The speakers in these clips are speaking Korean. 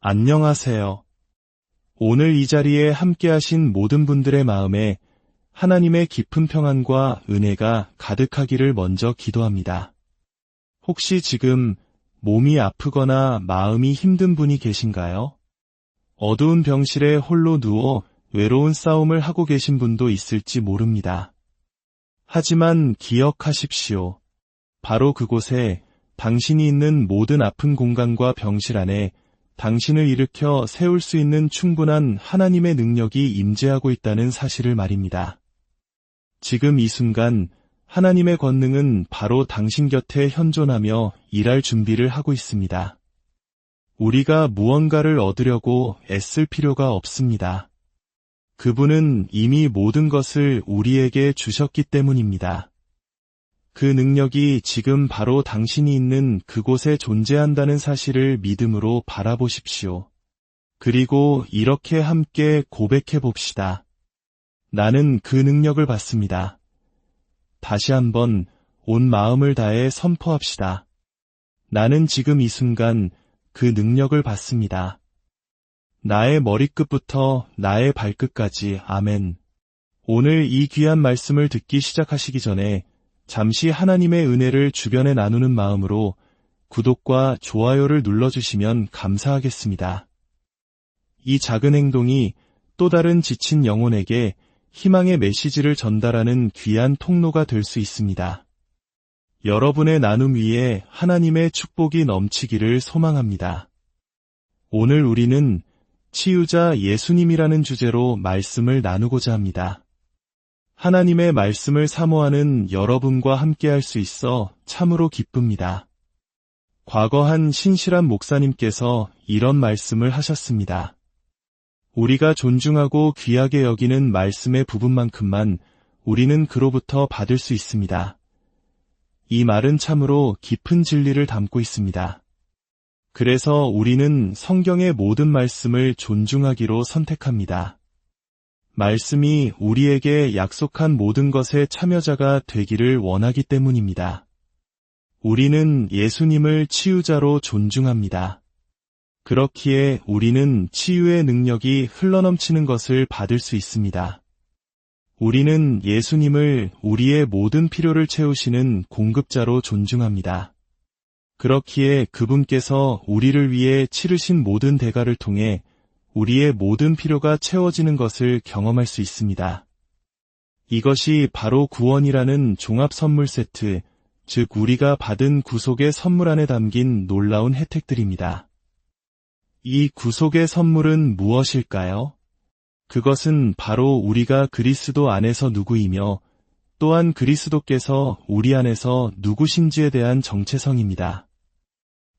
안녕하세요. 오늘 이 자리에 함께하신 모든 분들의 마음에 하나님의 깊은 평안과 은혜가 가득하기를 먼저 기도합니다. 혹시 지금 몸이 아프거나 마음이 힘든 분이 계신가요? 어두운 병실에 홀로 누워 외로운 싸움을 하고 계신 분도 있을지 모릅니다. 하지만 기억하십시오. 바로 그곳에 당신이 있는 모든 아픈 공간과 병실 안에 당신을 일으켜 세울 수 있는 충분한 하나님의 능력이 임재하고 있다는 사실을 말입니다. 지금 이 순간 하나님의 권능은 바로 당신 곁에 현존하며 일할 준비를 하고 있습니다. 우리가 무언가를 얻으려고 애쓸 필요가 없습니다. 그분은 이미 모든 것을 우리에게 주셨기 때문입니다. 그 능력이 지금 바로 당신이 있는 그곳에 존재한다는 사실을 믿음으로 바라보십시오. 그리고 이렇게 함께 고백해 봅시다. 나는 그 능력을 받습니다. 다시 한번 온 마음을 다해 선포합시다. 나는 지금 이 순간 그 능력을 받습니다. 나의 머리끝부터 나의 발끝까지. 아멘. 오늘 이 귀한 말씀을 듣기 시작하시기 전에 잠시 하나님의 은혜를 주변에 나누는 마음으로 구독과 좋아요를 눌러주시면 감사하겠습니다. 이 작은 행동이 또 다른 지친 영혼에게 희망의 메시지를 전달하는 귀한 통로가 될 수 있습니다. 여러분의 나눔 위에 하나님의 축복이 넘치기를 소망합니다. 오늘 우리는 치유자 예수님이라는 주제로 말씀을 나누고자 합니다. 하나님의 말씀을 사모하는 여러분과 함께할 수 있어 참으로 기쁩니다. 과거 한 신실한 목사님께서 이런 말씀을 하셨습니다. 우리가 존중하고 귀하게 여기는 말씀의 부분만큼만 우리는 그로부터 받을 수 있습니다. 이 말은 참으로 깊은 진리를 담고 있습니다. 그래서 우리는 성경의 모든 말씀을 존중하기로 선택합니다. 말씀이 우리에게 약속한 모든 것의 참여자가 되기를 원하기 때문입니다. 우리는 예수님을 치유자로 존중합니다. 그렇기에 우리는 치유의 능력이 흘러넘치는 것을 받을 수 있습니다. 우리는 예수님을 우리의 모든 필요를 채우시는 공급자로 존중합니다. 그렇기에 그분께서 우리를 위해 치르신 모든 대가를 통해 우리의 모든 필요가 채워지는 것을 경험할 수 있습니다. 이것이 바로 구원이라는 종합 선물 세트, 즉 우리가 받은 구속의 선물 안에 담긴 놀라운 혜택들입니다. 이 구속의 선물은 무엇일까요? 그것은 바로 우리가 그리스도 안에서 누구이며 또한 그리스도께서 우리 안에서 누구신지에 대한 정체성입니다.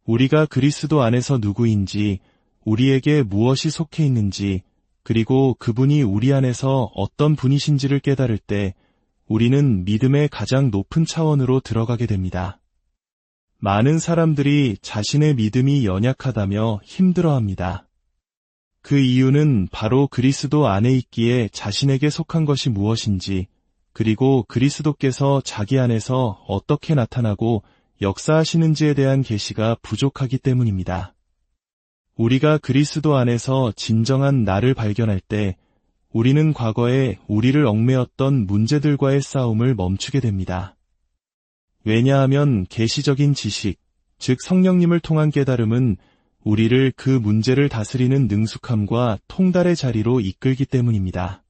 우리가 그리스도 안에서 누구인지, 우리에게 무엇이 속해 있는지, 그리고 그분이 우리 안에서 어떤 분이신지를 깨달을 때 우리는 믿음의 가장 높은 차원으로 들어가게 됩니다. 많은 사람들이 자신의 믿음이 연약하다며 힘들어합니다. 그 이유는 바로 그리스도 안에 있기에 자신에게 속한 것이 무엇인지, 그리고 그리스도께서 자기 안에서 어떻게 나타나고 역사하시는지에 대한 계시가 부족하기 때문입니다. 우리가 그리스도 안에서 진정한 나를 발견할 때 우리는 과거에 우리를 얽매였던 문제들과의 싸움을 멈추게 됩니다. 왜냐하면 계시적인 지식, 즉 성령님을 통한 깨달음은 우리를 그 문제를 다스리는 능숙함과 통달의 자리로 이끌기 때문입니다.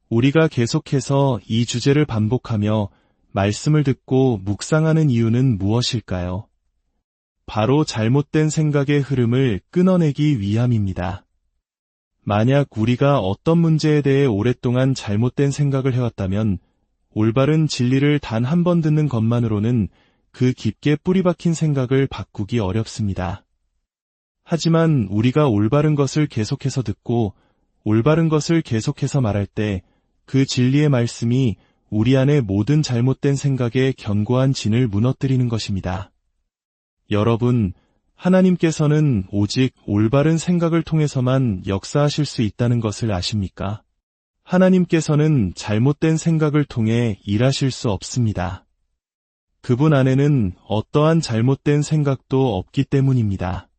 우리가 계속해서 이 주제를 반복하며 말씀을 듣고 묵상하는 이유는 무엇일까요? 바로 잘못된 생각의 흐름을 끊어내기 위함입니다. 만약 우리가 어떤 문제에 대해 오랫동안 잘못된 생각을 해왔다면 올바른 진리를 단 한 번 듣는 것만으로는 그 깊게 뿌리박힌 생각을 바꾸기 어렵습니다. 하지만 우리가 올바른 것을 계속해서 듣고 올바른 것을 계속해서 말할 때 그 진리의 말씀이 우리 안의 모든 잘못된 생각의 견고한 진을 무너뜨리는 것입니다. 여러분, 하나님께서는 오직 올바른 생각을 통해서만 역사하실 수 있다는 것을 아십니까? 하나님께서는 잘못된 생각을 통해 일하실 수 없습니다. 그분 안에는 어떠한 잘못된 생각도 없기 때문입니다.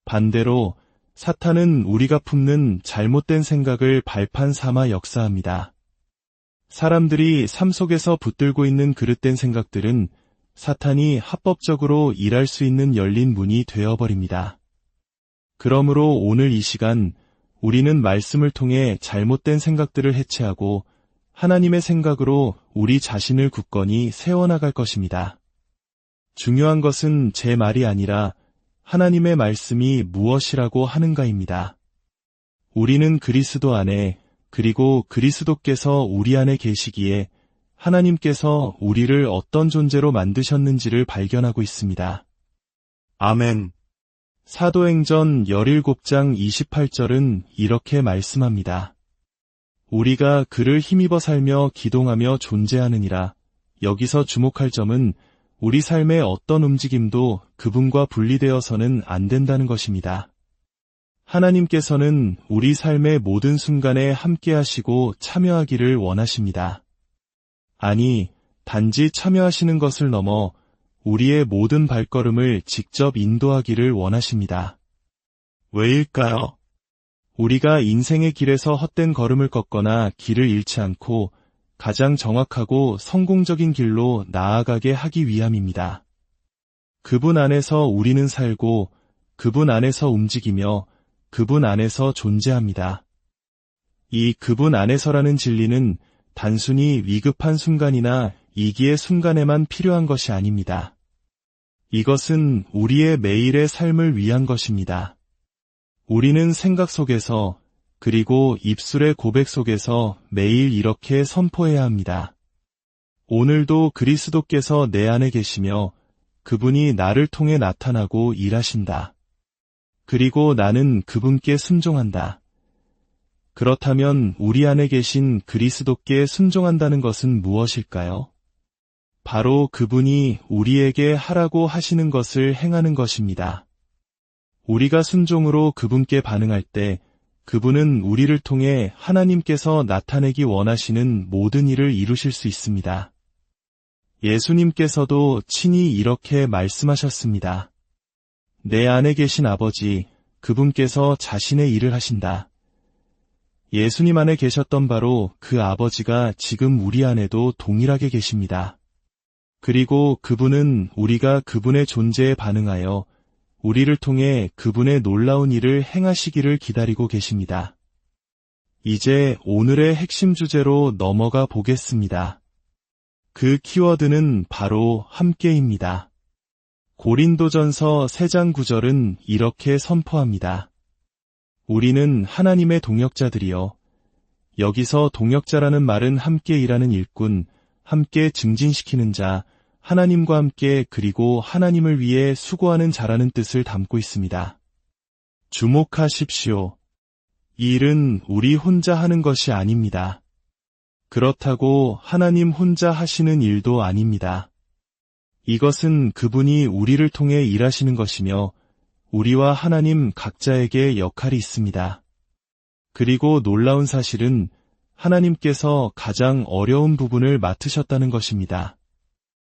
반대로 사탄은 우리가 품는 잘못된 생각을 발판 삼아 역사합니다. 사람들이 삶 속에서 붙들고 있는 그릇된 생각들은 사탄이 합법적으로 일할 수 있는 열린 문이 되어버립니다. 그러므로 오늘 이 시간 우리는 말씀을 통해 잘못된 생각들을 해체하고 하나님의 생각으로 우리 자신을 굳건히 세워나갈 것입니다. 중요한 것은 제 말이 아니라 하나님의 말씀이 무엇이라고 하는가입니다. 우리는 그리스도 안에 그리고 그리스도께서 우리 안에 계시기에 하나님께서 우리를 어떤 존재로 만드셨는지를 발견하고 있습니다. 아멘. 사도행전 17장 28절은 이렇게 말씀합니다. 우리가 그를 힘입어 살며 기동하며 존재하느니라. 여기서 주목할 점은 우리 삶의 어떤 움직임도 그분과 분리되어서는 안 된다는 것입니다. 하나님께서는 우리 삶의 모든 순간에 함께 하시고 참여하기를 원하십니다. 아니, 단지 참여하시는 것을 넘어 우리의 모든 발걸음을 직접 인도하기를 원하십니다. 왜일까요? 우리가 인생의 길에서 헛된 걸음을 걷거나 길을 잃지 않고 가장 정확하고 성공적인 길로 나아가게 하기 위함입니다. 그분 안에서 우리는 살고 그분 안에서 움직이며 그분 안에서 존재합니다. 이 그분 안에서라는 진리는 단순히 위급한 순간이나 이기의 순간에만 필요한 것이 아닙니다. 이것은 우리의 매일의 삶을 위한 것입니다. 우리는 생각 속에서 그리고 입술의 고백 속에서 매일 이렇게 선포해야 합니다. 오늘도 그리스도께서 내 안에 계시며 그분이 나를 통해 나타나고 일하신다. 그리고 나는 그분께 순종한다. 그렇다면 우리 안에 계신 그리스도께 순종한다는 것은 무엇일까요? 바로 그분이 우리에게 하라고 하시는 것을 행하는 것입니다. 우리가 순종으로 그분께 반응할 때 그분은 우리를 통해 하나님께서 나타내기 원하시는 모든 일을 이루실 수 있습니다. 예수님께서도 친히 이렇게 말씀하셨습니다. 내 안에 계신 아버지, 그분께서 자신의 일을 하신다. 예수님 안에 계셨던 바로 그 아버지가 지금 우리 안에도 동일하게 계십니다. 그리고 그분은 우리가 그분의 존재에 반응하여 우리를 통해 그분의 놀라운 일을 행하시기를 기다리고 계십니다. 이제 오늘의 핵심 주제로 넘어가 보겠습니다. 그 키워드는 바로 함께입니다. 고린도전서 3장 9절은 이렇게 선포합니다. 우리는 하나님의 동역자들이여. 여기서 동역자라는 말은 함께 일하는 일꾼, 함께 증진시키는 자, 하나님과 함께 그리고 하나님을 위해 수고하는 자라는 뜻을 담고 있습니다. 주목하십시오. 이 일은 우리 혼자 하는 것이 아닙니다. 그렇다고 하나님 혼자 하시는 일도 아닙니다. 이것은 그분이 우리를 통해 일하시는 것이며 우리와 하나님 각자에게 역할이 있습니다. 그리고 놀라운 사실은 하나님께서 가장 어려운 부분을 맡으셨다는 것입니다.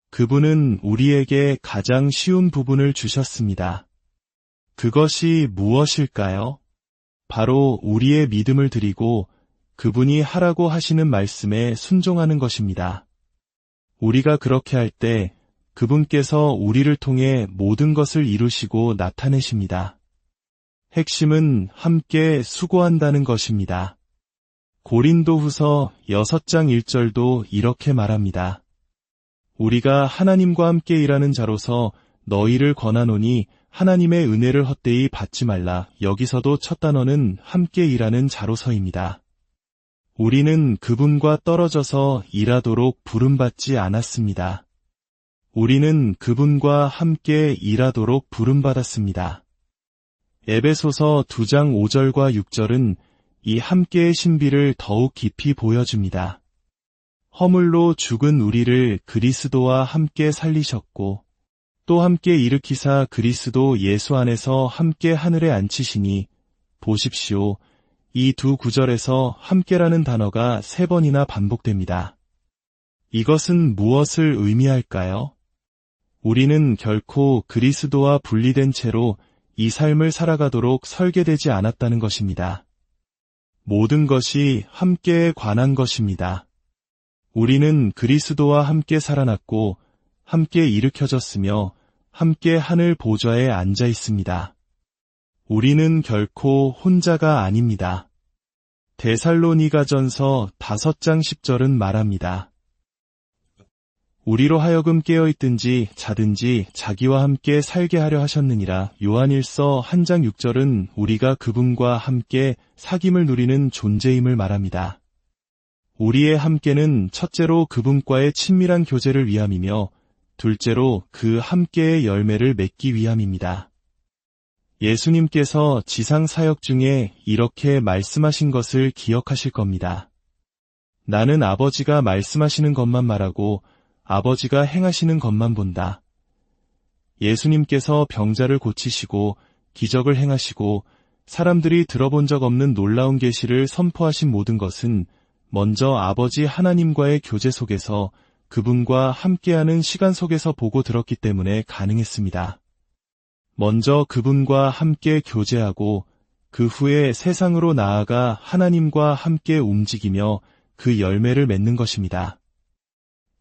그분은 우리에게 가장 쉬운 부분을 주셨습니다. 그것이 무엇일까요? 바로 우리의 믿음을 드리고 그분이 하라고 하시는 말씀에 순종하는 것입니다. 우리가 그렇게 할 때 그분께서 우리를 통해 모든 것을 이루시고 나타내십니다. 핵심은 함께 수고한다는 것입니다. 고린도후서 6장 1절도 이렇게 말합니다. 우리가 하나님과 함께 일하는 자로서 너희를 권하노니 하나님의 은혜를 헛되이 받지 말라. 여기서도 첫 단어는 함께 일하는 자로서입니다. 우리는 그분과 떨어져서 일하도록 부름받지 않았습니다. 우리는 그분과 함께 일하도록 부름받았습니다. 에베소서 2장 5절과 6절은 이 함께의 신비를 더욱 깊이 보여줍니다. 허물로 죽은 우리를 그리스도와 함께 살리셨고 또 함께 일으키사 그리스도 예수 안에서 함께 하늘에 앉히시니 보십시오. 이 두 구절에서 함께라는 단어가 3번이나 반복됩니다. 이것은 무엇을 의미할까요? 우리는 결코 그리스도와 분리된 채로 이 삶을 살아가도록 설계되지 않았다는 것입니다. 모든 것이 함께에 관한 것입니다. 우리는 그리스도와 함께 살아났고 함께 일으켜졌으며 함께 하늘 보좌에 앉아 있습니다. 우리는 결코 혼자가 아닙니다. 데살로니가전서 5장 10절은 말합니다. 우리로 하여금 깨어있든지 자든지 자기와 함께 살게 하려 하셨느니라. 요한일서 1장 6절은 우리가 그분과 함께 사귐을 누리는 존재임을 말합니다. 우리의 함께는 첫째로 그분과의 친밀한 교제를 위함이며 둘째로 그 함께의 열매를 맺기 위함입니다. 예수님께서 지상 사역 중에 이렇게 말씀하신 것을 기억하실 겁니다. 나는 아버지가 말씀하시는 것만 말하고 아버지가 행하시는 것만 본다. 예수님께서 병자를 고치시고 기적을 행하시고 사람들이 들어본 적 없는 놀라운 계시를 선포하신 모든 것은 먼저 아버지 하나님과의 교제 속에서 그분과 함께하는 시간 속에서 보고 들었기 때문에 가능했습니다. 먼저 그분과 함께 교제하고 그 후에 세상으로 나아가 하나님과 함께 움직이며 그 열매를 맺는 것입니다.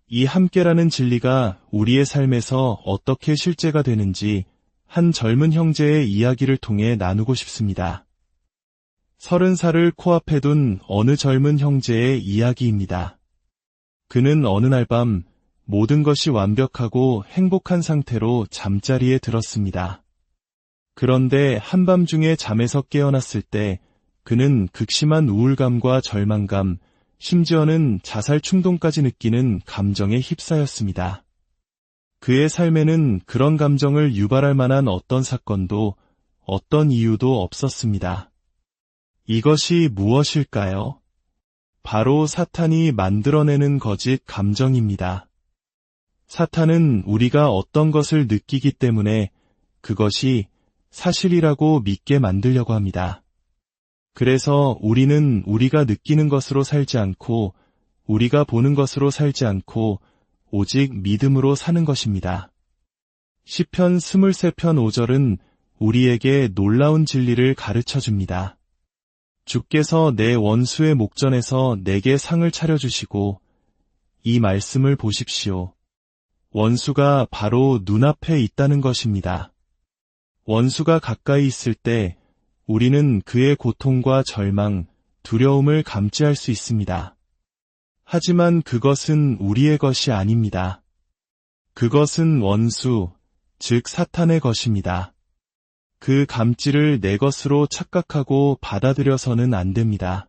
이 함께라는 진리가 우리의 삶에서 어떻게 실제가 되는지 한 젊은 형제의 이야기를 통해 나누고 싶습니다. 30살을 코앞에 둔 어느 젊은 형제의 이야기입니다. 그는 어느 날 밤 모든 것이 완벽하고 행복한 상태로 잠자리에 들었습니다. 그런데 한밤중에 잠에서 깨어났을 때 그는 극심한 우울감과 절망감, 심지어는 자살 충동까지 느끼는 감정에 휩싸였습니다. 그의 삶에는 그런 감정을 유발할 만한 어떤 사건도 어떤 이유도 없었습니다. 이것이 무엇일까요? 바로 사탄이 만들어내는 거짓 감정입니다. 사탄은 우리가 어떤 것을 느끼기 때문에 그것이 사실이라고 믿게 만들려고 합니다. 그래서 우리는 우리가 느끼는 것으로 살지 않고 우리가 보는 것으로 살지 않고 오직 믿음으로 사는 것입니다. 시편 23편 5절은 우리에게 놀라운 진리를 가르쳐 줍니다. 주께서 내 원수의 목전에서 내게 상을 차려주시고 이 말씀을 보십시오. 원수가 바로 눈앞에 있다는 것입니다. 원수가 가까이 있을 때 우리는 그의 고통과 절망, 두려움을 감지할 수 있습니다. 하지만 그것은 우리의 것이 아닙니다. 그것은 원수, 즉 사탄의 것입니다. 그 감지를 내 것으로 착각하고 받아들여서는 안 됩니다.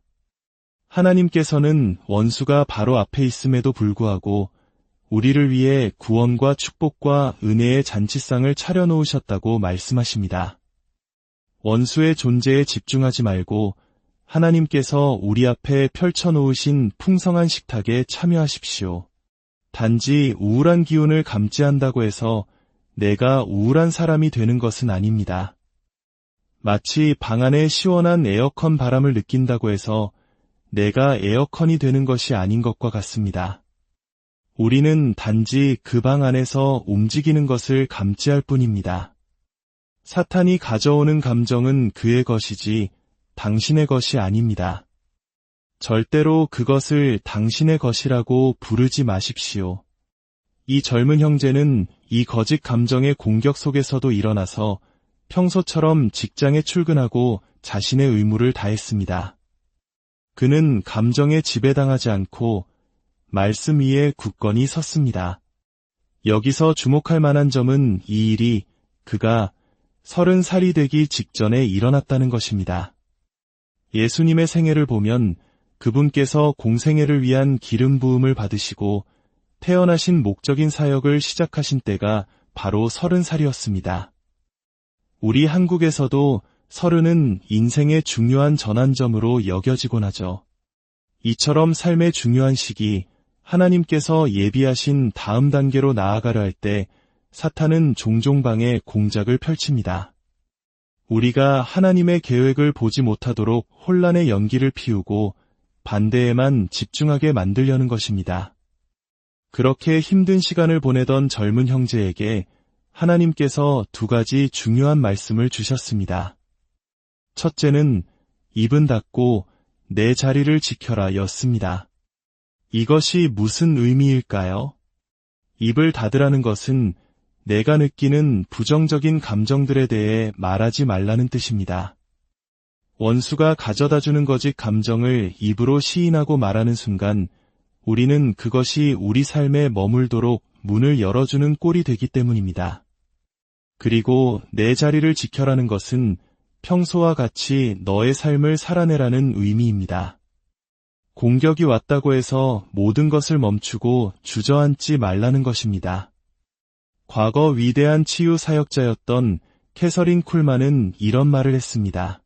하나님께서는 원수가 바로 앞에 있음에도 불구하고 우리를 위해 구원과 축복과 은혜의 잔치상을 차려놓으셨다고 말씀하십니다. 원수의 존재에 집중하지 말고 하나님께서 우리 앞에 펼쳐놓으신 풍성한 식탁에 참여하십시오. 단지 우울한 기운을 감지한다고 해서 내가 우울한 사람이 되는 것은 아닙니다. 마치 방 안에 시원한 에어컨 바람을 느낀다고 해서 내가 에어컨이 되는 것이 아닌 것과 같습니다. 우리는 단지 그 방 안에서 움직이는 것을 감지할 뿐입니다. 사탄이 가져오는 감정은 그의 것이지 당신의 것이 아닙니다. 절대로 그것을 당신의 것이라고 부르지 마십시오. 이 젊은 형제는 이 거짓 감정의 공격 속에서도 일어나서 평소처럼 직장에 출근하고 자신의 의무를 다했습니다. 그는 감정에 지배당하지 않고 말씀 위에 굳건히 섰습니다. 여기서 주목할 만한 점은 이 일이 그가 30살이 되기 직전에 일어났다는 것입니다. 예수님의 생애를 보면 그분께서 공생애를 위한 기름 부음을 받으시고 태어나신 목적인 사역을 시작하신 때가 바로 30살이었습니다. 우리 한국에서도 30은 인생의 중요한 전환점으로 여겨지곤 하죠. 이처럼 삶의 중요한 시기, 하나님께서 예비하신 다음 단계로 나아가려 할 때 사탄은 종종 방에 공작을 펼칩니다. 우리가 하나님의 계획을 보지 못하도록 혼란의 연기를 피우고 반대에만 집중하게 만들려는 것입니다. 그렇게 힘든 시간을 보내던 젊은 형제에게 하나님께서 두 가지 중요한 말씀을 주셨습니다. 첫째는 입은 닫고 내 자리를 지켜라 였습니다. 이것이 무슨 의미일까요? 입을 닫으라는 것은 내가 느끼는 부정적인 감정들에 대해 말하지 말라는 뜻입니다. 원수가 가져다주는 거짓 감정을 입으로 시인하고 말하는 순간 우리는 그것이 우리 삶에 머물도록 문을 열어주는 꼴이 되기 때문입니다. 그리고 내 자리를 지켜라는 것은 평소와 같이 너의 삶을 살아내라는 의미입니다. 공격이 왔다고 해서 모든 것을 멈추고 주저앉지 말라는 것입니다. 과거 위대한 치유 사역자였던 캐서린 쿨만은 이런 말을 했습니다.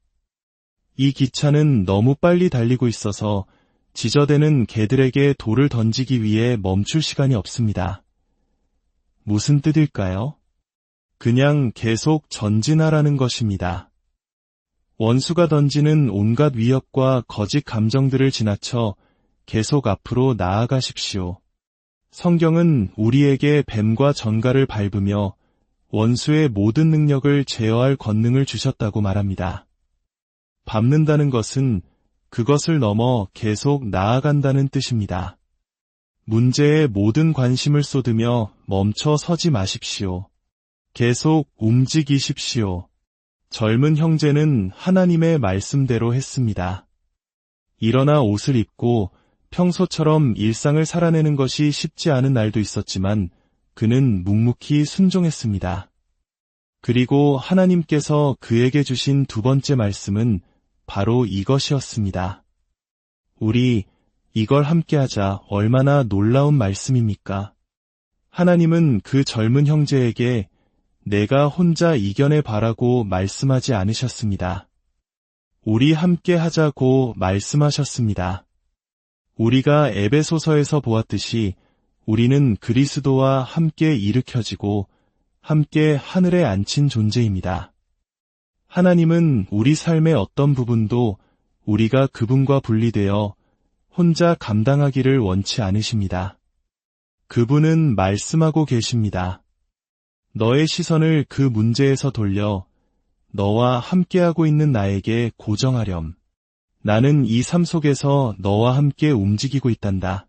이 기차는 너무 빨리 달리고 있어서 지저대는 개들에게 돌을 던지기 위해 멈출 시간이 없습니다. 무슨 뜻일까요? 그냥 계속 전진하라는 것입니다. 원수가 던지는 온갖 위협과 거짓 감정들을 지나쳐 계속 앞으로 나아가십시오. 성경은 우리에게 뱀과 전갈을 밟으며 원수의 모든 능력을 제어할 권능을 주셨다고 말합니다. 밟는다는 것은 그것을 넘어 계속 나아간다는 뜻입니다. 문제에 모든 관심을 쏟으며 멈춰 서지 마십시오. 계속 움직이십시오. 젊은 형제는 하나님의 말씀대로 했습니다. 일어나 옷을 입고 평소처럼 일상을 살아내는 것이 쉽지 않은 날도 있었지만 그는 묵묵히 순종했습니다. 그리고 하나님께서 그에게 주신 두 번째 말씀은 바로 이것이었습니다. 우리 이걸 함께하자. 얼마나 놀라운 말씀입니까? 하나님은 그 젊은 형제에게 내가 혼자 이겨내 바라고 말씀하지 않으셨습니다. 우리 함께 하자고 말씀하셨습니다. 우리가 에베소서에서 보았듯이 우리는 그리스도와 함께 일으켜지고 함께 하늘에 앉힌 존재입니다. 하나님은 우리 삶의 어떤 부분도 우리가 그분과 분리되어 혼자 감당하기를 원치 않으십니다. 그분은 말씀하고 계십니다. 너의 시선을 그 문제에서 돌려 너와 함께하고 있는 나에게 고정하렴. 나는 이 삶 속에서 너와 함께 움직이고 있단다.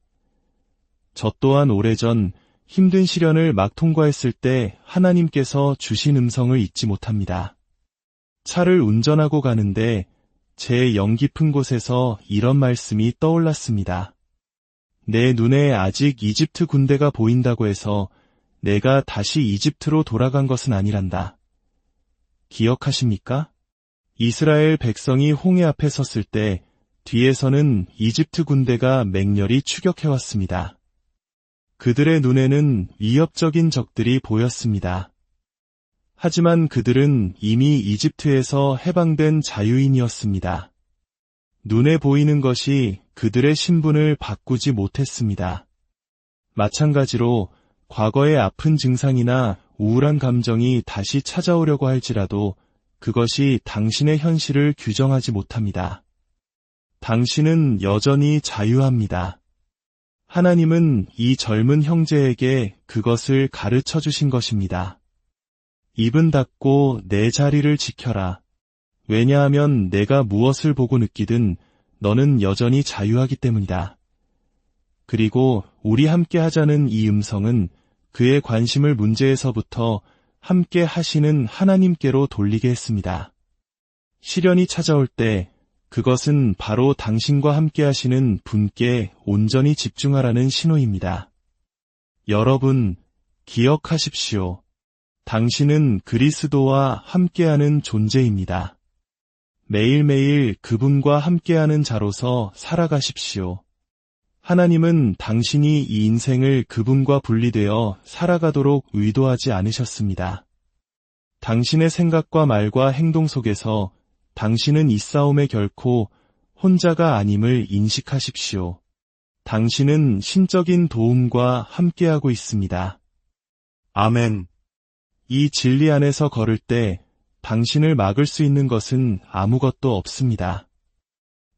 저 또한 오래전 힘든 시련을 막 통과했을 때 하나님께서 주신 음성을 잊지 못합니다. 차를 운전하고 가는데 제 영 깊은 곳에서 이런 말씀이 떠올랐습니다. 내 눈에 아직 이집트 군대가 보인다고 해서 내가 다시 이집트로 돌아간 것은 아니란다. 기억하십니까? 이스라엘 백성이 홍해 앞에 섰을 때 뒤에서는 이집트 군대가 맹렬히 추격해왔습니다. 그들의 눈에는 위협적인 적들이 보였습니다. 하지만 그들은 이미 이집트에서 해방된 자유인이었습니다. 눈에 보이는 것이 그들의 신분을 바꾸지 못했습니다. 마찬가지로 과거의 아픈 증상이나 우울한 감정이 다시 찾아오려고 할지라도 그것이 당신의 현실을 규정하지 못합니다. 당신은 여전히 자유합니다. 하나님은 이 젊은 형제에게 그것을 가르쳐 주신 것입니다. 입은 닫고 내 자리를 지켜라. 왜냐하면 내가 무엇을 보고 느끼든 너는 여전히 자유하기 때문이다. 그리고 우리 함께 하자는 이 음성은 그의 관심을 문제에서부터 함께 하시는 하나님께로 돌리게 했습니다. 시련이 찾아올 때 그것은 바로 당신과 함께 하시는 분께 온전히 집중하라는 신호입니다. 여러분, 기억하십시오. 당신은 그리스도와 함께하는 존재입니다. 매일매일 그분과 함께하는 자로서 살아가십시오. 하나님은 당신이 이 인생을 그분과 분리되어 살아가도록 의도하지 않으셨습니다. 당신의 생각과 말과 행동 속에서 당신은 이 싸움에 결코 혼자가 아님을 인식하십시오. 당신은 신적인 도움과 함께하고 있습니다. 아멘. 이 진리 안에서 걸을 때 당신을 막을 수 있는 것은 아무것도 없습니다.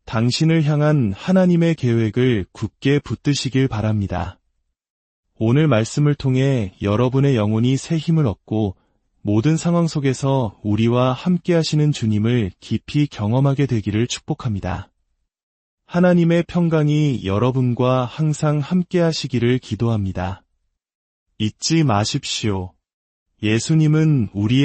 당신을 향한 하나님의 계획을 굳게 붙드시길 바랍니다. 오늘 말씀을 통해 여러분의 영혼이 새 힘을 얻고 모든 상황 속에서 우리와 함께 하시는 주님을 깊이 경험하게 되기를 축복합니다. 하나님의 평강이 여러분과 항상 함께 하시기를 기도합니다. 잊지 마십시오. 예수님은 우리의